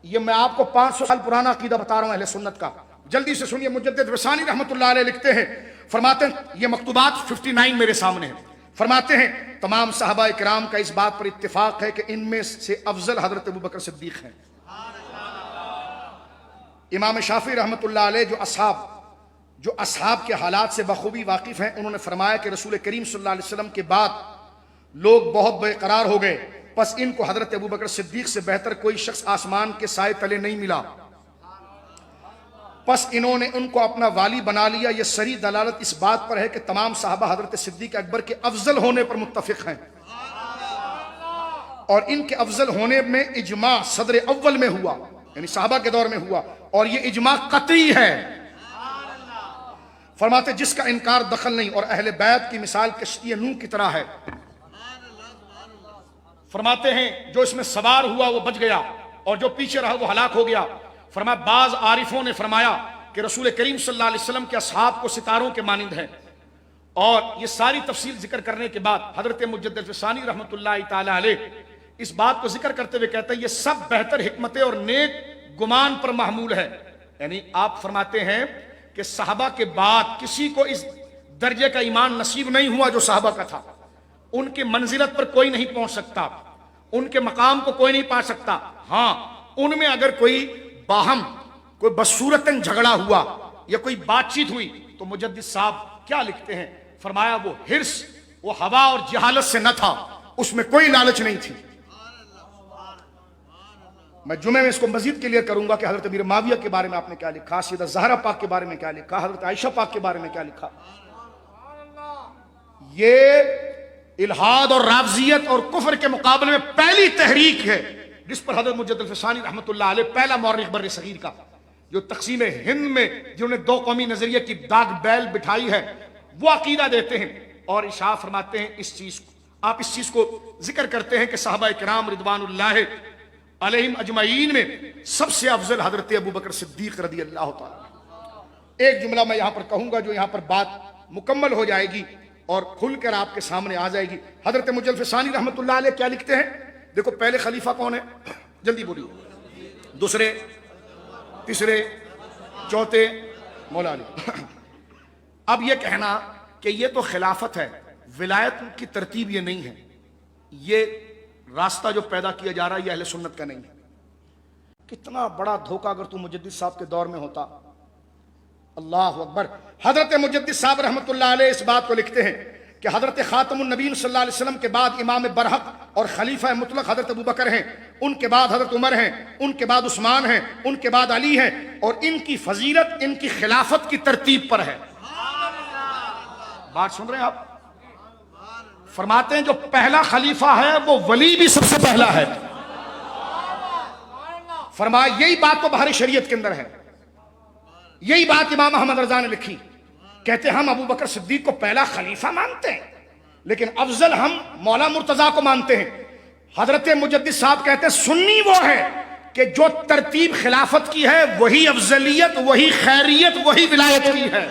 یہ میں آپ کو 500 سال پرانا عقیدہ بتا رہا ہوں اہل سنت کا، جلدی سے سنیے۔ مجدد وثانی رحمۃ اللہ علیہ لکھتے ہیں، فرماتے ہیں، یہ مکتوبات 59 میرے سامنے ہیں، فرماتے ہیں تمام صحابہ کرام کا اس بات پر اتفاق ہے کہ ان میں سے افضل حضرت ابوبکر صدیق ہیں۔ امام شافعی رحمۃ اللہ علیہ جو اصحاب کے حالات سے بخوبی واقف ہیں، انہوں نے فرمایا کہ رسول کریم صلی اللہ علیہ وسلم کے بعد لوگ بہت بے قرار ہو گئے، پس ان کو حضرت ابوبکر صدیق سے بہتر کوئی شخص آسمان کے سائے تلے نہیں ملا، پس انہوں نے ان کو اپنا والی بنا لیا۔ یہ صریح دلالت اس بات پر ہے کہ تمام صحابہ حضرت صدیق اکبر کے افضل ہونے پر متفق ہیں، اور ان کے افضل ہونے میں اجماع صدر اول میں ہوا، یعنی صحابہ کے دور میں ہوا، اور یہ اجماع قطعی ہے۔ فرماتے جس کا انکار دخل نہیں، اور اہل بیت کی مثال کشتی نوح کی طرح ہے۔ فرماتے ہیں جو اس میں سوار ہوا وہ بچ گیا، اور جو پیچھے رہا وہ ہلاک ہو گیا۔ فرمایا بعض عارفوں نے فرمایا کہ رسول کریم صلی اللہ علیہ وسلم کے اصحاب کو ستاروں کے مانند ہیں، اور یہ ساری تفصیل ذکر کرنے کے بعد حضرت مجدد ثانی رحمۃ اللہ تعالی علیہ اس بات کو ذکر کرتے ہوئے کہتے ہیں یہ سب بہتر حکمتیں اور نیک گمان پر محمول ہے۔ یعنی آپ فرماتے ہیں کہ صحابہ کے بعد کسی کو اس درجے کا ایمان نصیب نہیں ہوا جو صحابہ کا تھا، ان کی منزلت پر کوئی نہیں پہنچ سکتا، ان کے مقام کو کوئی نہیں پا سکتا۔ ہاں ان میں اگر کوئی باہم کوئی بصورتاً جھگڑا ہوا یا کوئی بات چیت ہوئی تو مجدد صاحب کیا لکھتے ہیں، فرمایا وہ حرص وہ ہوا اور جہالت سے نہ تھا، اس میں کوئی لالچ نہیں تھی۔ میں جمعے میں اس کو مزید کلیئر کروں گا کہ حضرت امیر معاویہ کے بارے میں آپ نے کیا لکھا، سیدہ زہرا پاک کے بارے میں کیا لکھا، حضرت عائشہ پاک کے بارے میں کیا لکھا۔ یہ الحاد اور رافضیت اور کفر کے مقابلے میں پہلی تحریک ہے جس پر حضرت مجدد الفسانی رحمۃ اللہ علیہ پہلا مورخ بر صغیر کا، جو تقسیم ہند میں جنہوں نے دو قومی نظریے کی داغ بیل بٹھائی ہے، وہ عقیدہ دیتے ہیں اور اشاعہ فرماتے ہیں اس چیز کو، آپ اس چیز کو ذکر کرتے ہیں کہ صحابہ کرام رضوان اللہ علیہم اجمعین میں سب سے افضل حضرت ابوبکر صدیق رضی اللہ تعالی۔ ایک جملہ میں یہاں پر کہوں گا جو یہاں پر بات مکمل ہو جائے گی اور کھل کر آپ کے سامنے آ جائے گی۔ حضرت مجدد الفسانی رحمۃ اللہ علیہ کیا لکھتے ہیں، دیکھو پہلے خلیفہ کون ہے، جلدی بولیے، دوسرے، تیسرے، چوتھے مولا علی۔ اب یہ کہنا کہ یہ تو خلافت ہے، ولایت کی ترتیب یہ نہیں ہے، یہ راستہ جو پیدا کیا جا رہا ہے یہ اہل سنت کا نہیں ہے۔ کتنا بڑا دھوکہ اگر تو مجدد صاحب کے دور میں ہوتا۔ اللہ اکبر۔ حضرت مجدد صاحب رحمۃ اللہ علیہ اس بات کو لکھتے ہیں کہ حضرت خاتم النبیین صلی اللہ علیہ وسلم کے بعد امام برحق اور خلیفہ مطلق حضرت ابوبکر ہیں، ان کے بعد حضرت عمر ہیں، ان کے بعد عثمان ہیں، ان کے بعد علی ہیں، اور ان کی فضیلت ان کی خلافت کی ترتیب پر ہے۔ بات سن رہے ہیں آپ؟ فرماتے ہیں جو پہلا خلیفہ ہے وہ ولی بھی سب سے پہلا ہے۔ فرمایا یہی بات تو بہر شریعت کے اندر ہے، یہی بات امام احمد رضا نے لکھی، کہتے ہم ابو بکر صدیق کو پہلا خلیفہ مانتے ہیں لیکن افضل ہم مولا مرتضیٰ کو مانتے ہیں۔ حضرت مجدد صاحب کہتے ہیں سنی وہ ہے کہ جو ترتیب خلافت کی ہے وہی افضلیت، وہی خیریت، وہی ولایت کی ہے۔